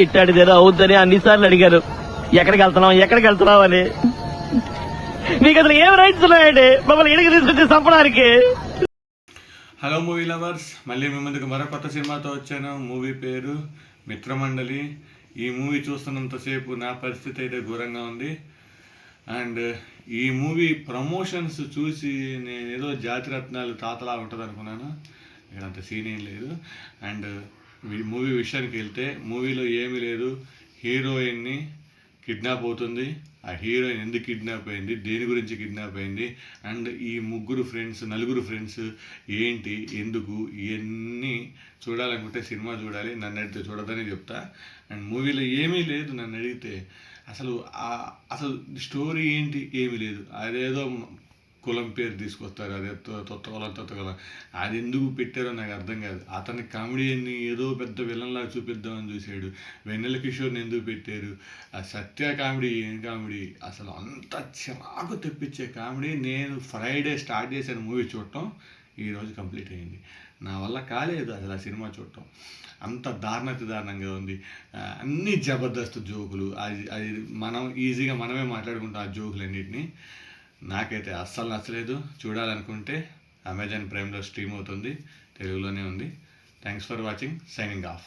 ఇట్టాడిదేదో అవుద్దని అన్నిసార్లు అడిగారు. ఎక్కడికి వెళ్తున్నావు అని. మీకు అసలు ఏం రైట్స్ ఉన్నాయండి మమ్మల్ని ఇడికి తీసుకొచ్చి చంపడానికి? హలో మూవీ లవర్స్, మళ్ళీ మీ ముందుకు మరో కొత్త సినిమాతో వచ్చాను. మూవీ పేరు మిత్రమండలి. ఈ మూవీ చూస్తున్నంతసేపు నా పరిస్థితి అయితే ఘోరంగా ఉంది. అండ్ ఈ మూవీ ప్రమోషన్స్ చూసి నేను ఏదో జాతిరత్నాలు తాతలా ఉంటుంది అనుకున్నాను. ఇక్కడ అంత సీన్ ఏం లేదు. అండ్ మూవీ విషయానికి వెళ్తే మూవీలో ఏమీ లేదు. హీరోయిన్ని కిడ్నాప్ అవుతుంది. ఆ హీరోయిన్ ఎందుకు కిడ్నాప్ అయింది, దేని గురించి కిడ్నాప్ అయింది, అండ్ ఈ నలుగురు ఫ్రెండ్స్ ఏంటి, ఎందుకు, ఇవన్నీ చూడాలనుకుంటే సినిమా చూడాలి. నన్ను అడిగితే చూడదని చెప్తా. అండ్ మూవీలో ఏమీ లేదు. నన్ను అడిగితే అసలు స్టోరీ ఏంటి, ఏమీ లేదు. అదేదో కులం పేరు తీసుకొస్తారు, అదే కొత్త కులం. అది ఎందుకు పెట్టారో నాకు అర్థం కాదు. అతని కామెడీని ఏదో పెద్ద విలన్లాగా చూపిద్దామని చూశాడు. వెన్నెల కిషోర్ని ఎందుకు పెట్టారు? ఆ సత్య కామెడీ ఏం కామెడీ, అసలు అంత చిరాకు తెప్పించే కామెడీ. నేను ఫ్రైడే స్టార్ట్ చేశాను మూవీ చూడటం, ఈరోజు కంప్లీట్ అయింది. నా వల్ల కాలేదు అసలు ఆ సినిమా చూడటం. అంత దారుణంగా ఉంది. అన్ని జబర్దస్త్ జోకులు. అది మనం ఈజీగా మనమే మాట్లాడుకుంటాం ఆ జోకులన్నింటినీ. నాకైతే అస్సలు నచ్చలేదు. చూడాలనుకుంటే అమెజాన్ ప్రైమ్లో స్ట్రీమ్ అవుతుంది, తెలుగులోనే ఉంది. Thanks for watching. Signing off.